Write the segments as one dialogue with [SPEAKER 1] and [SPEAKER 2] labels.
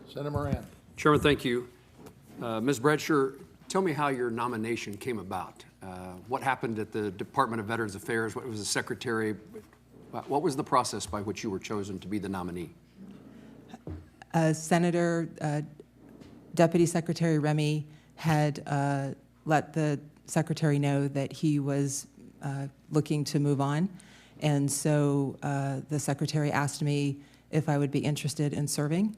[SPEAKER 1] Senator Moran.
[SPEAKER 2] Chairman, thank you. Ms. Bradsher, tell me how your nomination came about. What happened at the Department of Veterans Affairs? What was the secretary? What was the process by which you were chosen to be the nominee?
[SPEAKER 3] Senator Deputy Secretary Remy had let the secretary know that he was looking to move on, and so the secretary asked me if I would be interested in serving,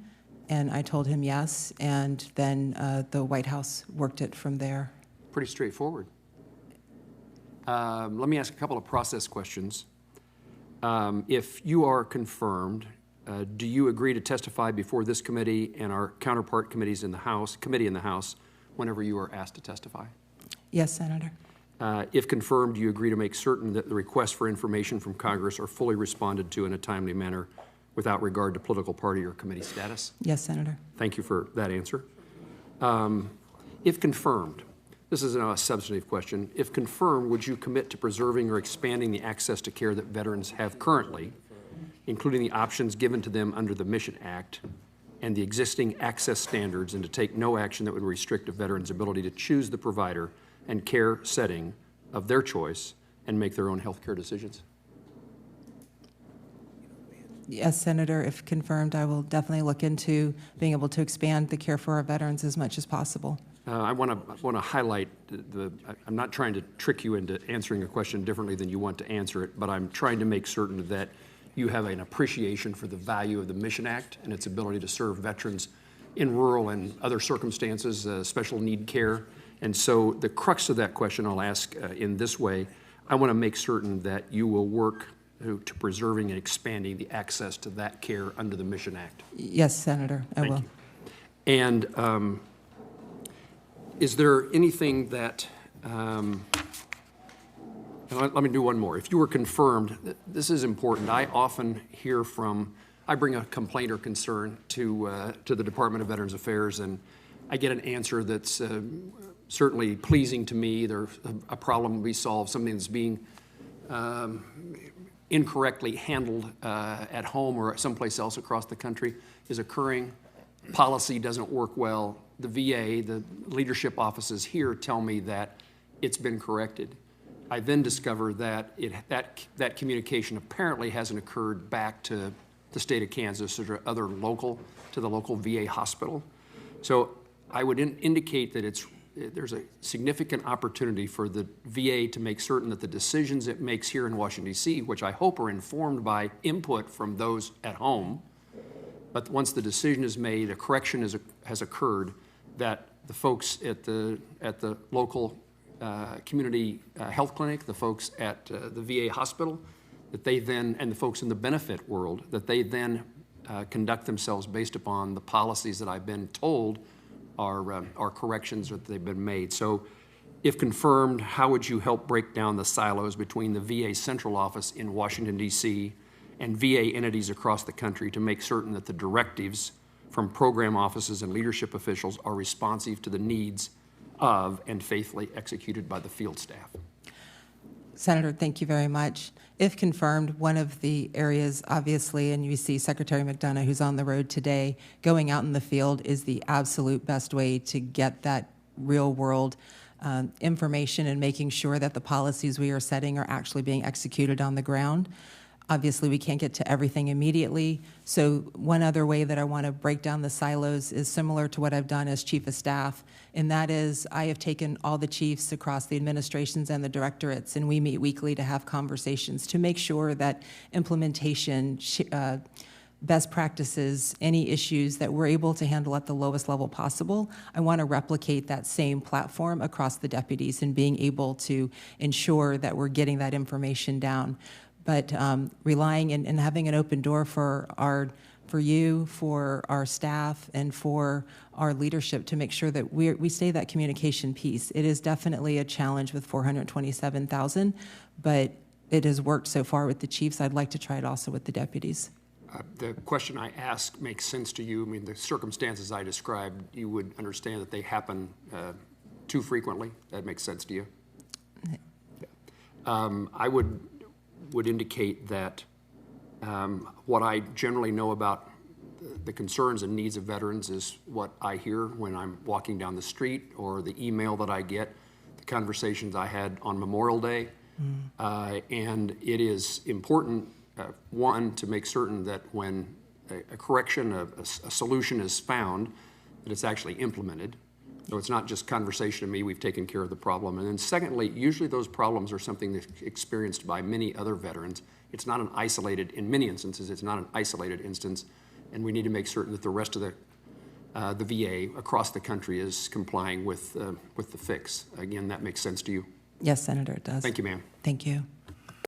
[SPEAKER 3] and I told him yes, and then the White House worked it from there.
[SPEAKER 2] Pretty straightforward. Let me ask a couple of process questions. If you are confirmed, do you agree to testify before this committee and our counterpart committees in the House, whenever you are asked to testify?
[SPEAKER 3] Yes, Senator.
[SPEAKER 2] If confirmed, do you agree to make certain that the requests for information from Congress are fully responded to in a timely manner without regard to political party or committee status?
[SPEAKER 3] Yes, Senator.
[SPEAKER 2] Thank you for that answer. If confirmed, this is now a substantive question. If confirmed, would you commit to preserving or expanding the access to care that veterans have currently, including the options given to them under the Mission Act and the existing access standards, and to take no action that would restrict a veteran's ability to choose the provider and care setting of their choice and make their own health care decisions?
[SPEAKER 3] Yes, Senator. If confirmed, I will definitely look into being able to expand the care for our veterans as much as possible.
[SPEAKER 2] I want to highlight I'm not trying to trick you into answering a question differently than you want to answer it, but I'm trying to make certain that you have an appreciation for the value of the Mission Act and its ability to serve veterans in rural and other circumstances, special need care. And so the crux of that question I'll ask in this way. I want to make certain that you will work to preserving and expanding the access to that care under the Mission Act.
[SPEAKER 3] Yes, Senator, I will.
[SPEAKER 2] Thank you. And is there anything that, let me do one more. If you were confirmed, this is important. I often hear I bring a complaint or concern to the Department of Veterans Affairs, and I get an answer that's certainly pleasing to me. There's a problem will be solved, something that's being incorrectly handled at home or someplace else across the country is occurring. Policy doesn't work well. The VA, the leadership offices here tell me that it's been corrected. I then discover that that communication apparently hasn't occurred back to the state of Kansas or to the local VA hospital. So I would indicate that there's a significant opportunity for the VA to make certain that the decisions it makes here in Washington, D.C., which I hope are informed by input from those at home, but once the decision is made, a correction has occurred, that the folks at the local community health clinic, the folks at the VA hospital, that they then, and the folks in the benefit world, that they then conduct themselves based upon the policies that I've been told are corrections that they've been made. So if confirmed, how would you help break down the silos between the VA central office in Washington, D.C. and VA entities across the country to make certain that the directives from program offices and leadership officials are responsive to the needs of and faithfully executed by the field staff?
[SPEAKER 3] Senator, thank you very much. If confirmed, one of the areas, obviously, and you see Secretary McDonough, who's on the road today, going out in the field is the absolute best way to get that real-world information and making sure that the policies we are setting are actually being executed on the ground. Obviously, we can't get to everything immediately. So one other way that I want to break down the silos is similar to what I've done as Chief of Staff, and that is I have taken all the chiefs across the administrations and the directorates, and we meet weekly to have conversations to make sure that implementation, best practices, any issues that we're able to handle at the lowest level possible. I want to replicate that same platform across the deputies and being able to ensure that we're getting that information down. But relying and having an open door for you, for our staff, and for our leadership to make sure that we stay that communication piece. It is definitely a challenge with 427,000, but it has worked so far with the chiefs. I'd like to try it also with the deputies.
[SPEAKER 2] The question I ask makes sense to you. I mean, the circumstances I described, you would understand that they happen too frequently. That makes sense to you? Yeah. I would indicate that what I generally know about the concerns and needs of veterans is what I hear when I'm walking down the street, or the email that I get, the conversations I had on Memorial Day. And it is important, one, to make certain that when a correction, a solution is found, that it's actually implemented. So it's not just conversation to me, we've taken care of the problem. And then secondly, usually those problems are something that's experienced by many other veterans. It's not an isolated, in many instances, it's not an isolated instance, and we need to make certain that the rest of the VA across the country is complying with the fix. Again, that makes sense to you?
[SPEAKER 3] Yes, Senator, it does.
[SPEAKER 2] Thank you, ma'am.
[SPEAKER 3] Thank you.